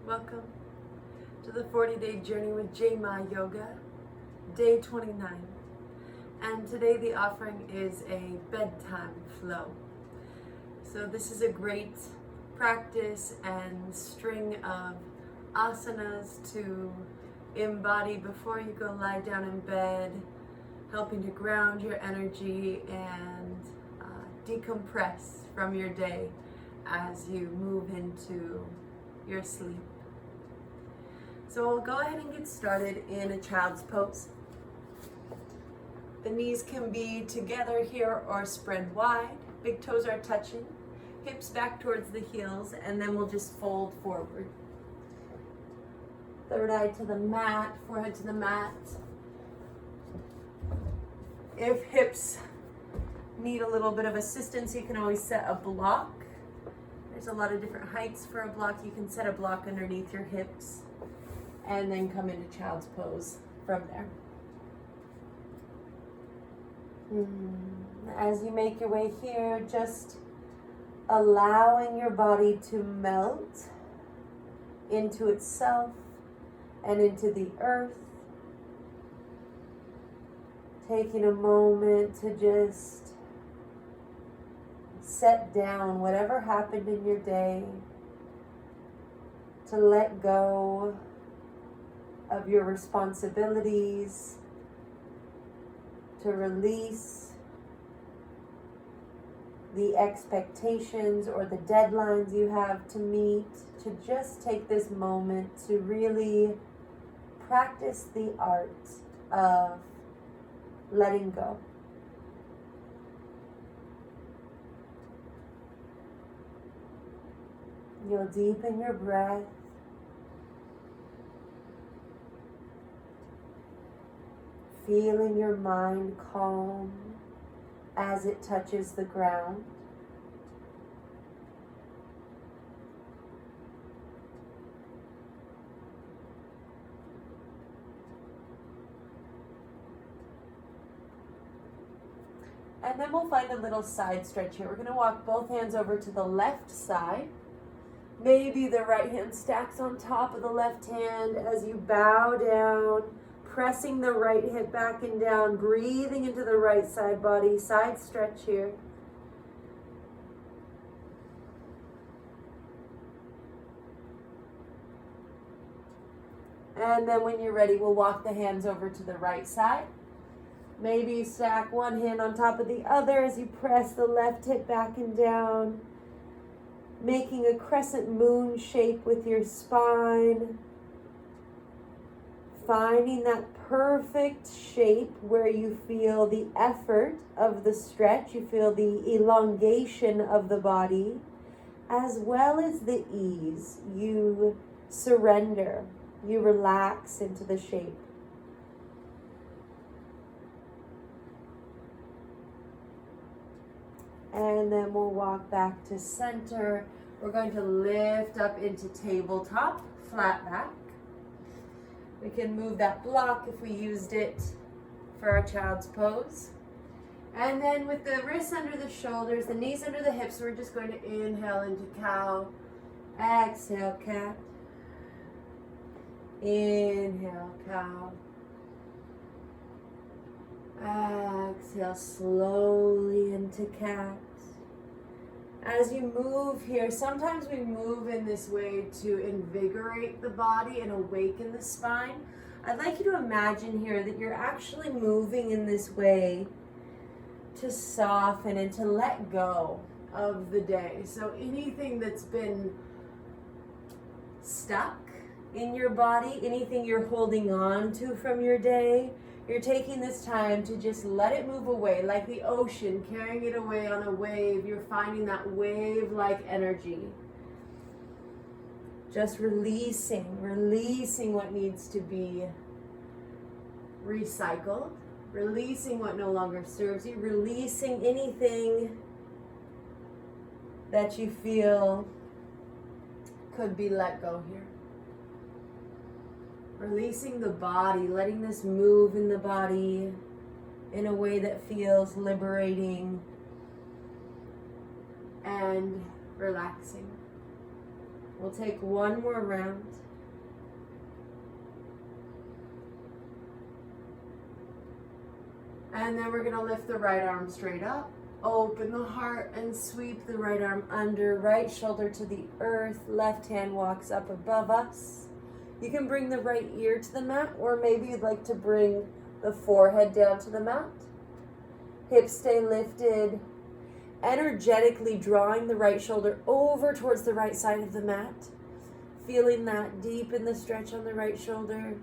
Welcome to the 40-day journey with J-Ma Yoga, day 29. And today the offering is a bedtime flow. So this is a great practice and string of asanas to embody before you go lie down in bed, helping to ground your energy and decompress from your day as you move into your sleep. So we'll go ahead and get started in a child's pose. The knees can be together here or spread wide. Big toes are touching, hips back towards the heels, and then we'll just fold forward. Third eye to the mat, forehead to the mat. If hips need a little bit of assistance, you can always set a block. There's a lot of different heights for a block. You can set a block underneath your hips and then come into child's pose from there. As you make your way here, just allowing your body to melt into itself and into the earth. Taking a moment to just set down whatever happened in your day, to let go of your responsibilities, to release the expectations or the deadlines you have to meet, to just take this moment to really practice the art of letting go. You'll deepen your breath. Feeling your mind calm as it touches the ground. And then we'll find a little side stretch here. We're going to walk both hands over to the left side. Maybe the right hand stacks on top of the left hand as you bow down, pressing the right hip back and down, breathing into the right side body, side stretch here. And then when you're ready, we'll walk the hands over to the right side. Maybe stack one hand on top of the other as you press the left hip back and down, making a crescent moon shape with your spine. Finding that perfect shape where you feel the effort of the stretch, you feel the elongation of the body, as well as the ease. You surrender, you relax into the shape. And then we'll walk back to center. We're going to lift up into tabletop, flat back. We can move that block if we used it for our child's pose. And then with the wrists under the shoulders, the knees under the hips, we're just going to inhale into cow. Exhale, cat. Inhale, cow. Exhale slowly into cat. As you move here, sometimes we move in this way to invigorate the body and awaken the spine. I'd like you to imagine here that you're actually moving in this way to soften and to let go of the day. So anything that's been stuck in your body, anything you're holding on to from your day, you're taking this time to just let it move away, like the ocean, carrying it away on a wave. You're finding that wave-like energy. Just releasing what needs to be recycled, releasing what no longer serves you, releasing anything that you feel could be let go here. Releasing the body, letting this move in the body in a way that feels liberating and relaxing. We'll take one more round. And then we're gonna lift the right arm straight up, open the heart and sweep the right arm under, right shoulder to the earth, left hand walks up above us. You can bring the right ear to the mat, or maybe you'd like to bring the forehead down to the mat. Hips stay lifted, energetically drawing the right shoulder over towards the right side of the mat. Feeling that deep in the stretch on the right shoulder.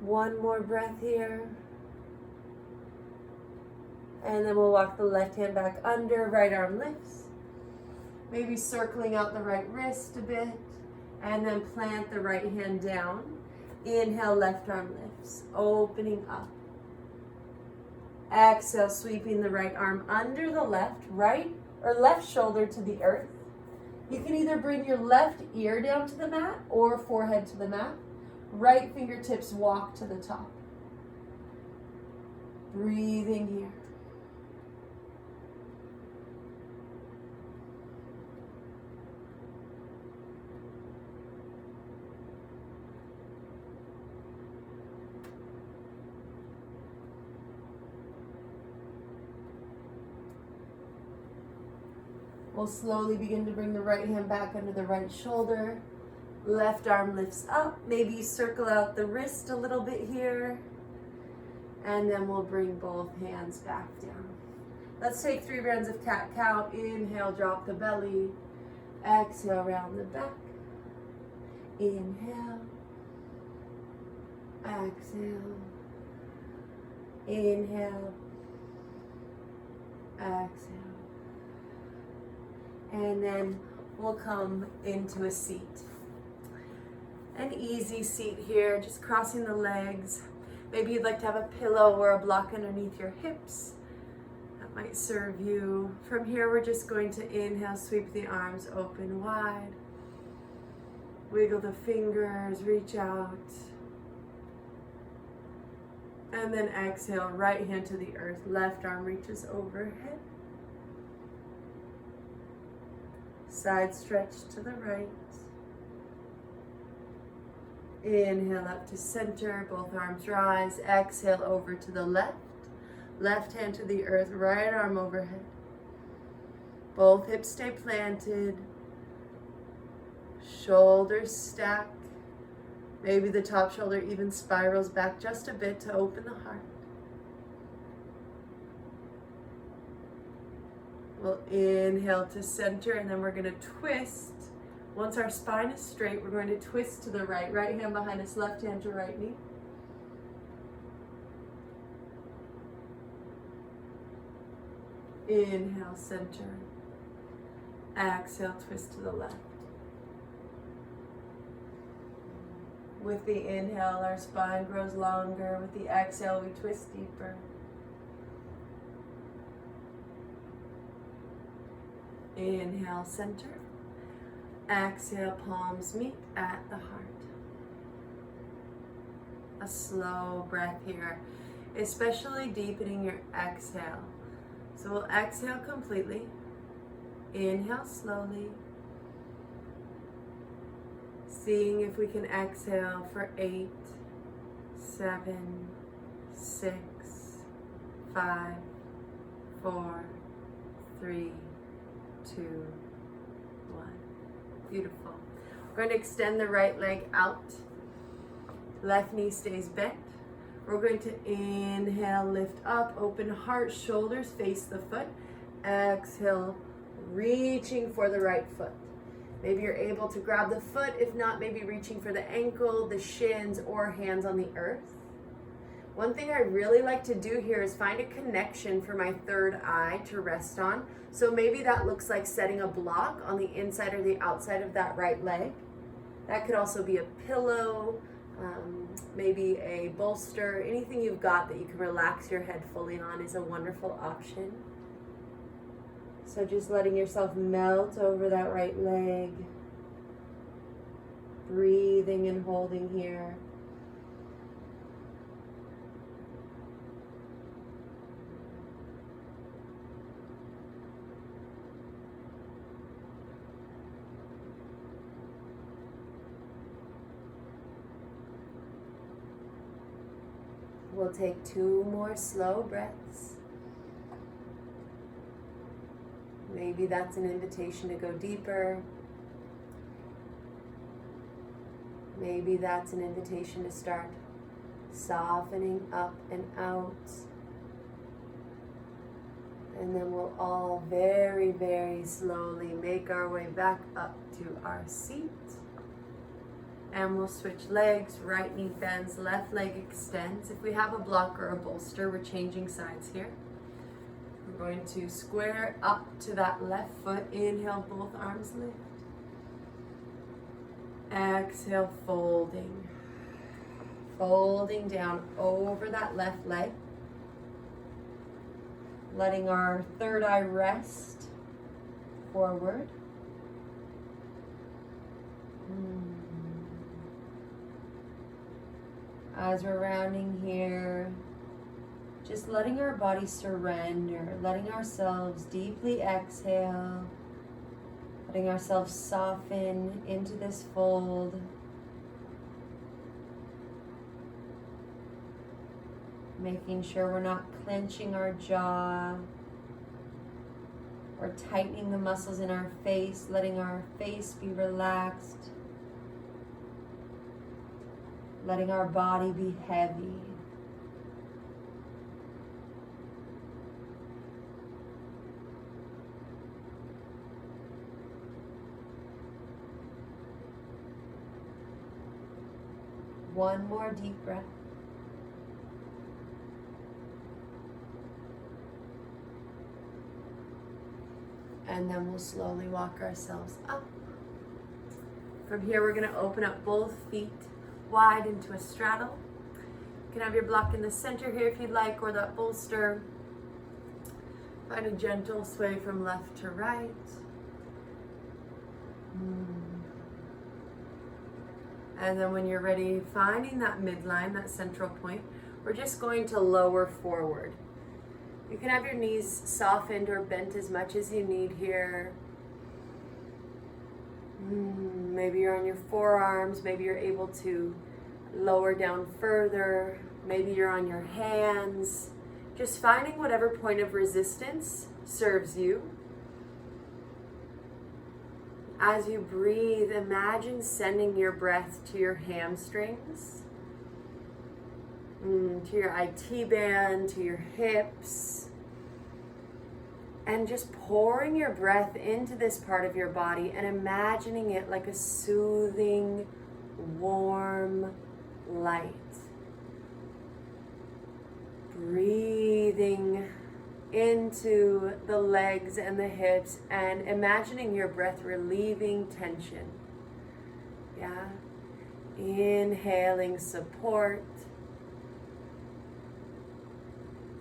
One more breath here. And then we'll walk the left hand back under, right arm lifts. Maybe circling out the right wrist a bit. And then plant the right hand down. Inhale, left arm lifts, opening up. Exhale, sweeping the right arm under the left shoulder to the earth. You can either bring your left ear down to the mat or forehead to the mat. Right fingertips walk to the top. Breathing here. We'll slowly begin to bring the right hand back under the right shoulder. Left arm lifts up. Maybe circle out the wrist a little bit here. And then we'll bring both hands back down. Let's take 3 rounds of cat-cow. Inhale, drop the belly. Exhale, round the back. Inhale. Exhale. Inhale. Exhale. And then we'll come into a seat. An easy seat here, just crossing the legs. Maybe you'd like to have a pillow or a block underneath your hips. That might serve you. From here, we're just going to inhale, sweep the arms open wide. Wiggle the fingers, reach out. And then exhale, right hand to the earth, left arm reaches overhead. Side stretch to the right. Inhale up to center, both arms rise. Exhale over to the left. Left hand to the earth, right arm overhead. Both hips stay planted. Shoulders stack. Maybe the top shoulder even spirals back just a bit to open the heart. We'll inhale to center, and then we're going to twist. Once our spine is straight, we're going to twist to the right. Right hand behind us, left hand to right knee. Inhale, center. Exhale, twist to the left. With the inhale, our spine grows longer. With the exhale, we twist deeper. Inhale, center. Exhale, palms meet at the heart. A slow breath here, especially deepening your exhale. So we'll exhale completely. Inhale slowly. Seeing if we can exhale for 8, 7, 6, 5, 4, 3, 2, 1. Beautiful. We're going to extend the right leg out. Left knee stays bent. We're going to inhale, lift up, open heart, shoulders face the foot. Exhale, reaching for the right foot. Maybe you're able to grab the foot. If not, maybe reaching for the ankle, the shins, or hands on the earth. One thing I really like to do here is find a connection for my third eye to rest on. So maybe that looks like setting a block on the inside or the outside of that right leg. That could also be a pillow, maybe a bolster. Anything you've got that you can relax your head fully on is a wonderful option. So just letting yourself melt over that right leg. Breathing and holding here. We'll take 2 more slow breaths. Maybe that's an invitation to go deeper. Maybe that's an invitation to start softening up and out. And then we'll all very, very slowly make our way back up to our seat. And we'll switch legs, right knee bends, left leg extends. If we have a block or a bolster, we're changing sides here. We're going to square up to that left foot. Inhale, both arms lift. Exhale, folding. Folding down over that left leg. Letting our third eye rest forward. As we're rounding here, just letting our body surrender, letting ourselves deeply exhale, letting ourselves soften into this fold. Making sure we're not clenching our jaw or tightening the muscles in our face, letting our face be relaxed, letting our body be heavy. One more deep breath. And then we'll slowly walk ourselves up. From here, we're going to open up both feet wide into a straddle. You can have your block in the center here if you'd like, or that bolster. Find a gentle sway from left to right. And then when you're ready, finding that midline, that central point, we're just going to lower forward. You can have your knees softened or bent as much as you need here. Maybe you're on your forearms, maybe you're able to lower down further, maybe you're on your hands. Just finding whatever point of resistance serves you. As you breathe, imagine sending your breath to your hamstrings, to your IT band, to your hips, and just pouring your breath into this part of your body and imagining it like a soothing, warm light. Breathing into the legs and the hips and imagining your breath relieving tension. Yeah. Inhaling support.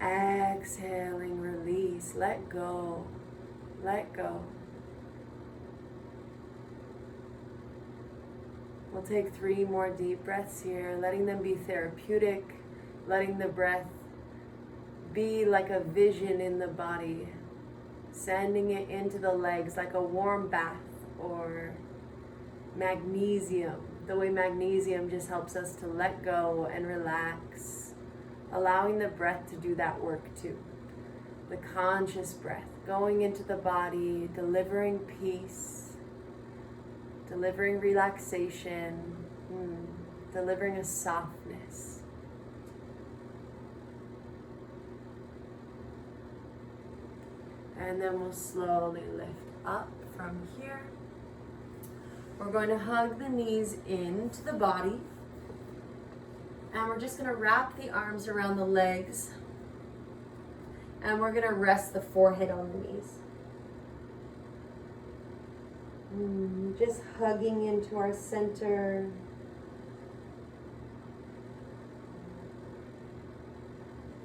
Exhaling release. Let go. Let go. We'll take 3 more deep breaths here, letting them be therapeutic, letting the breath be like a vision in the body, sending it into the legs like a warm bath or magnesium. The way magnesium just helps us to let go and relax, allowing the breath to do that work too. The conscious breath going into the body, delivering peace, delivering relaxation, delivering a softness. And then we'll slowly lift up from here. We're going to hug the knees into the body. And we're just going to wrap the arms around the legs. And we're going to rest the forehead on the knees. Just hugging into our center.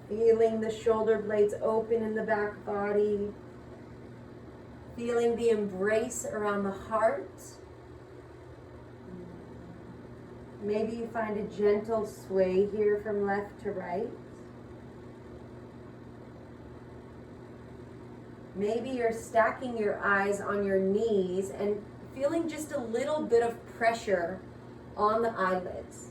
Feeling the shoulder blades open in the back body. Feeling the embrace around the heart. Maybe you find a gentle sway here from left to right. Maybe you're stacking your eyes on your knees and feeling just a little bit of pressure on the eyelids.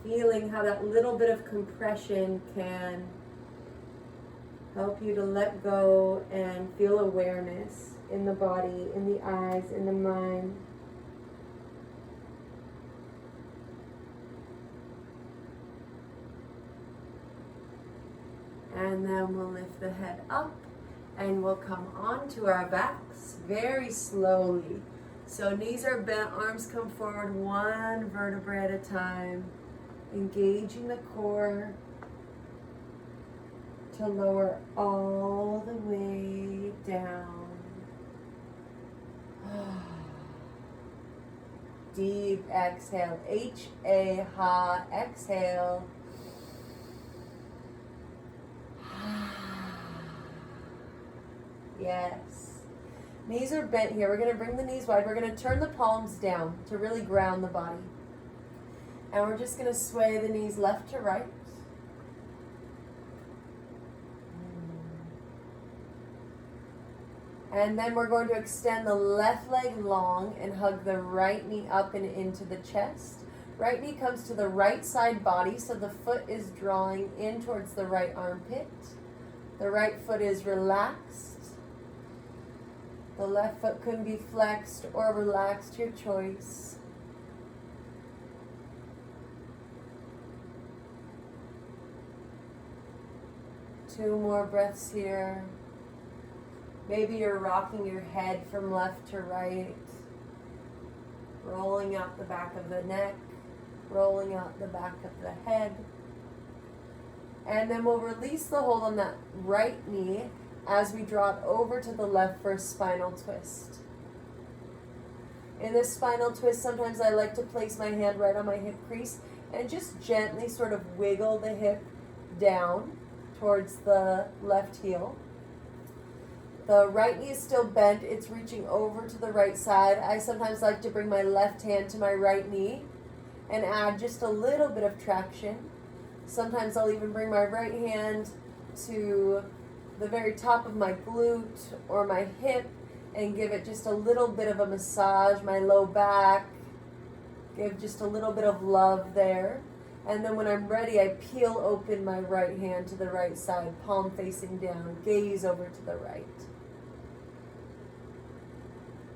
feeling how that little bit of compression can help you to let go and feel awareness in the body, in the eyes, in the mind. And then we'll lift the head up and we'll come onto our backs very slowly. So knees are bent, arms come forward, one vertebra at a time, engaging the core to lower all the way down. Deep exhale, H-A-Ha, exhale. Yes. Knees are bent here. We're going to bring the knees wide. We're going to turn the palms down to really ground the body. And we're just going to sway the knees left to right. And then we're going to extend the left leg long and hug the right knee up and into the chest. Right knee comes to the right side body, so the foot is drawing in towards the right armpit. The right foot is relaxed. The left foot can be flexed or relaxed, your choice. Two more breaths here. Maybe you're rocking your head from left to right, rolling out the back of the neck, rolling out the back of the head. And then we'll release the hold on that right knee as we draw it over to the left for a spinal twist. In this spinal twist, sometimes I like to place my hand right on my hip crease and just gently sort of wiggle the hip down towards the left heel. The right knee is still bent. It's reaching over to the right side. I sometimes like to bring my left hand to my right knee and add just a little bit of traction. Sometimes I'll even bring my right hand to the very top of my glute or my hip and give it just a little bit of a massage, my low back. Give just a little bit of love there. And then when I'm ready, I peel open my right hand to the right side, palm facing down, gaze over to the right.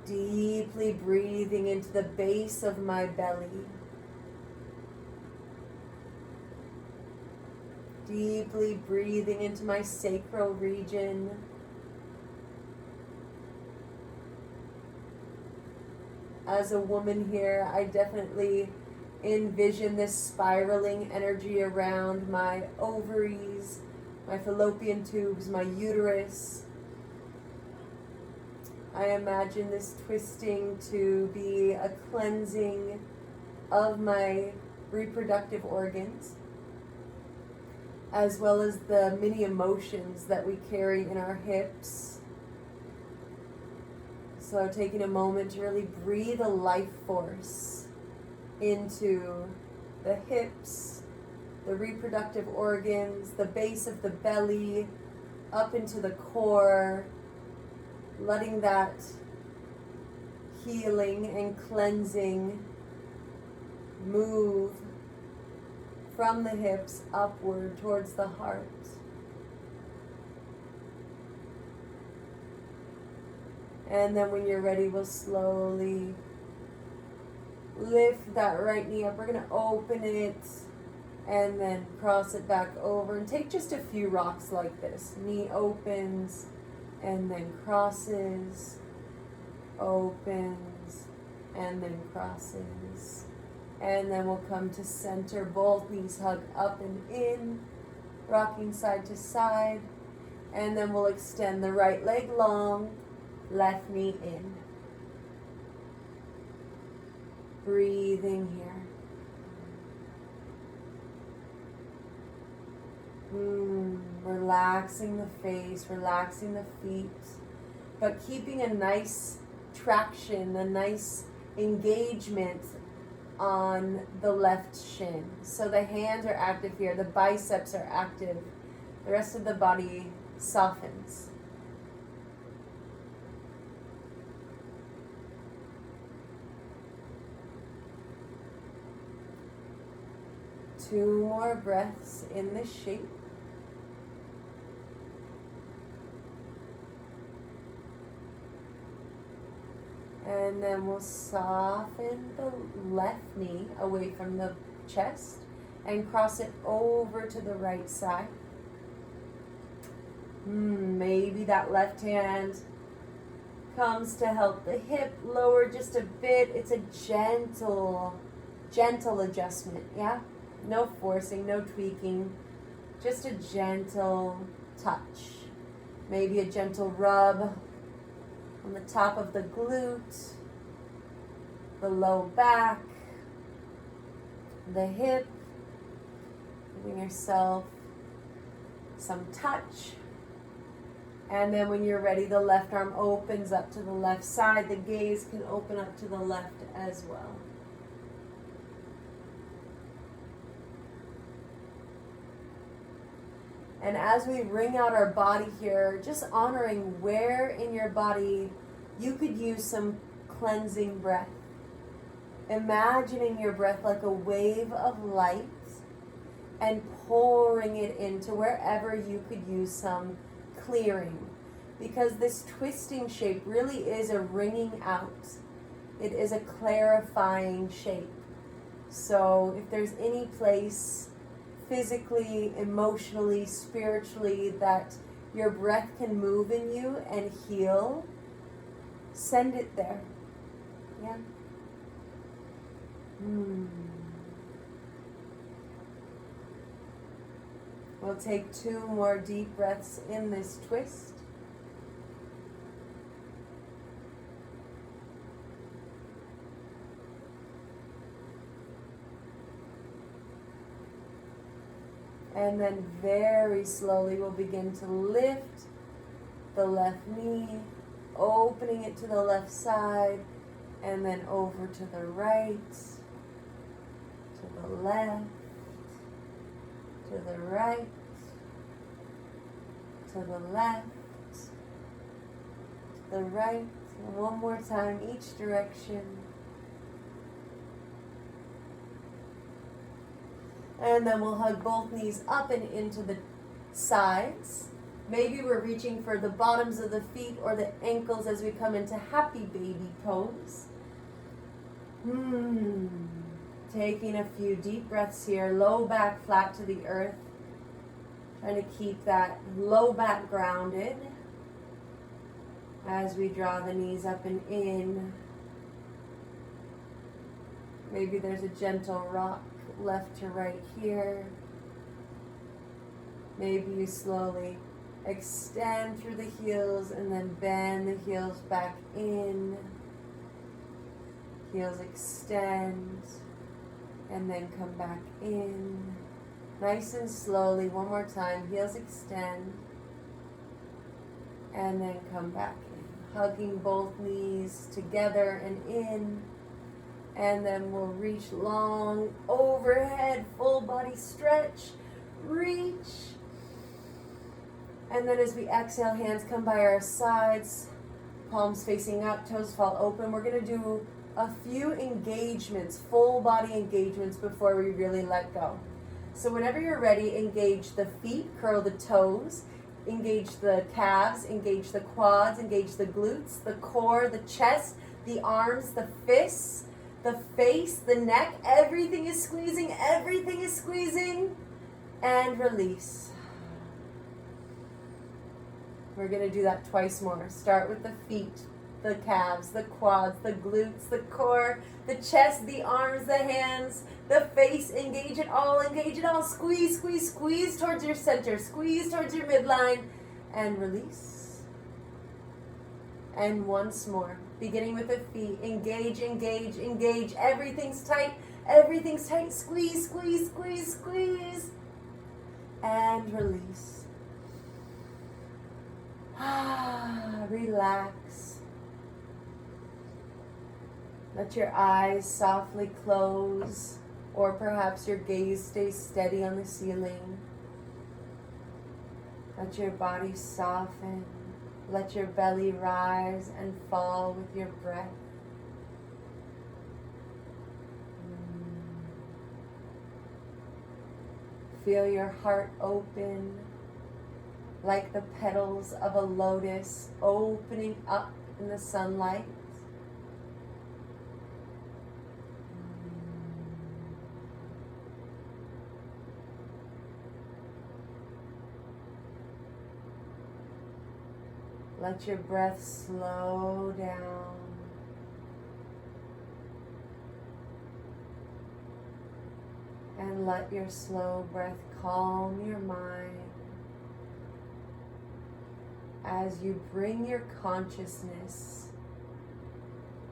Deeply breathing into the base of my belly. Deeply breathing into my sacral region. As a woman here, I definitely envision this spiraling energy around my ovaries, my fallopian tubes, my uterus. I imagine this twisting to be a cleansing of my reproductive organs, as well as the many emotions that we carry in our hips. So taking a moment to really breathe a life force into the hips, the reproductive organs, the base of the belly, up into the core, letting that healing and cleansing move from the hips upward towards the heart. And then when you're ready, we'll slowly lift that right knee up. We're going to open it and then cross it back over and take just a few rocks like this. Knee opens and then crosses, opens, and then crosses. And then we'll come to center. Both knees hug up and in, rocking side to side. And then we'll extend the right leg long, left knee in. Breathing here. Relaxing the face, relaxing the feet, but keeping a nice traction, a nice engagement on the left shin. So the hands are active here, the biceps are active, the rest of the body softens. 2 more breaths in this shape. And then we'll soften the left knee away from the chest and cross it over to the right side. Maybe that left hand comes to help the hip lower just a bit. It's a gentle adjustment, yeah? No forcing, no tweaking, just a gentle touch. Maybe a gentle rub on the top of the glute, the low back, the hip, giving yourself some touch. And then when you're ready, the left arm opens up to the left side. The gaze can open up to the left as well. And as we wring out our body here, just honoring where in your body you could use some cleansing breath. Imagining your breath like a wave of light and pouring it into wherever you could use some clearing, because this twisting shape really is a wringing out. It is a clarifying shape. So if there's any place physically, emotionally, spiritually that your breath can move in you and heal, send it there. Yeah. We'll take 2 more deep breaths in this twist. And then very slowly we'll begin to lift the left knee, opening it to the left side, and then over to the right, to the left, to the right, to the left, the right. And one more time, each direction. And then we'll hug both knees up and into the sides. Maybe we're reaching for the bottoms of the feet or the ankles as we come into happy baby pose. Taking a few deep breaths here, low back flat to the earth. Trying to keep that low back grounded as we draw the knees up and in. Maybe there's a gentle rock left to right here. Maybe you slowly extend through the heels and then bend the heels back in. Heels extend and then come back in. Nice and slowly, one more time. Heels extend and then come back in. Hugging both knees together and in. And then we'll reach long overhead, full body stretch. Reach. And then as we exhale, hands come by our sides, palms facing up, toes fall open. We're going to do a few engagements, full body engagements before we really let go. So whenever you're ready, engage the feet, curl the toes, engage the calves, engage the quads, engage the glutes, the core, the chest, the arms, the fists, the face, the neck. Everything is squeezing, and release. We're going to do that twice more. Start with the feet, the calves, the quads, the glutes, the core, the chest, the arms, the hands, the face. Engage it all, Squeeze, squeeze, squeeze towards your center. Squeeze towards your midline and release. And once more, beginning with the feet. Engage, engage, engage. Everything's tight. Squeeze, squeeze, squeeze, squeeze. And release. Relax. Let your eyes softly close, or perhaps your gaze stays steady on the ceiling. Let your body soften. Let your belly rise and fall with your breath. Feel your heart open like the petals of a lotus opening up in the sunlight. Let your breath slow down. And let your slow breath calm your mind as you bring your consciousness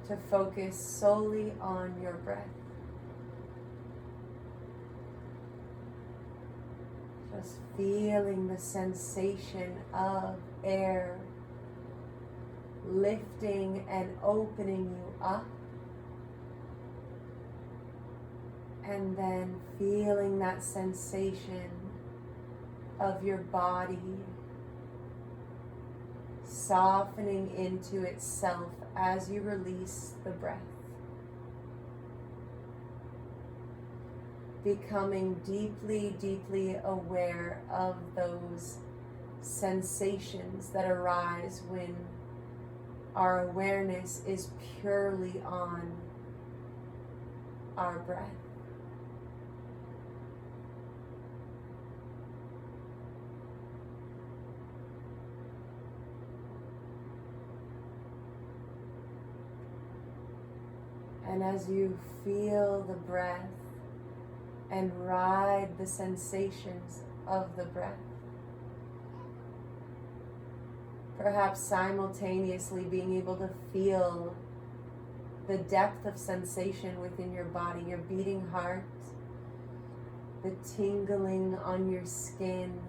to focus solely on your breath. Just feeling the sensation of air lifting and opening you up, and then feeling that sensation of your body softening into itself as you release the breath. Becoming deeply, deeply aware of those sensations that arise when our awareness is purely on our breath. And as you feel the breath and ride the sensations of the breath, perhaps simultaneously being able to feel the depth of sensation within your body, your beating heart, the tingling on your skin,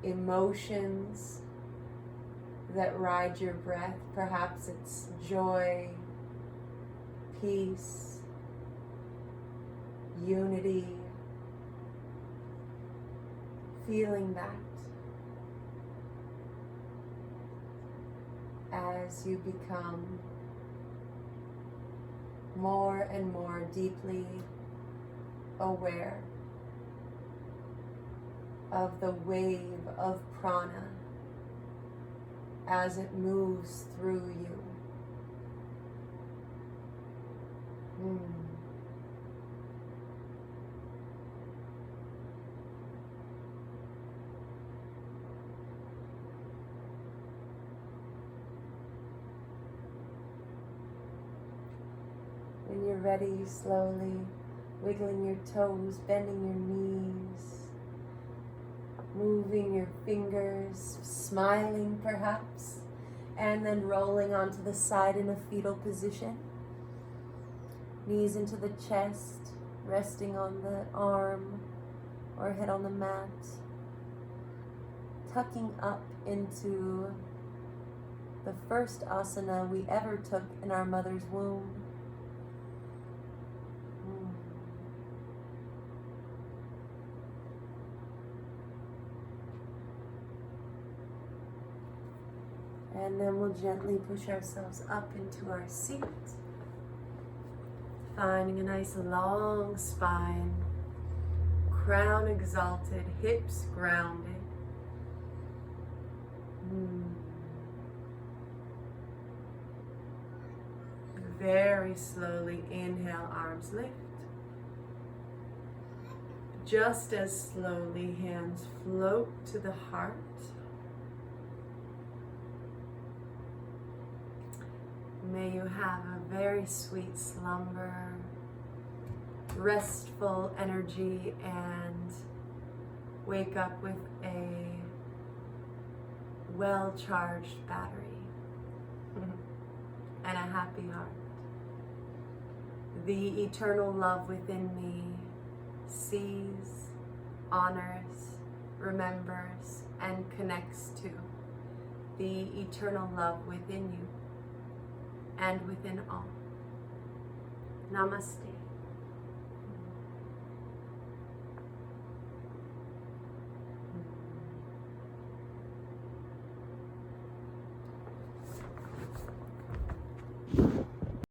emotions that ride your breath. Perhaps it's joy, peace, unity. Feeling that as you become more and more deeply aware of the wave of prana as it moves through you. When you're ready, slowly wiggling your toes, bending your knees, moving your fingers, smiling perhaps, and then rolling onto the side in a fetal position. Knees into the chest, resting on the arm or head on the mat. Tucking up into the first asana we ever took in our mother's womb. And then we'll gently push ourselves up into our seat, finding a nice long spine, crown exalted, hips grounded. Very slowly inhale, arms lift. Just as slowly, hands float to the heart. May you have a very sweet slumber, restful energy, and wake up with a well-charged battery and a happy heart. The eternal love within me sees, honors, remembers, and connects to the eternal love within you and within all. Namaste.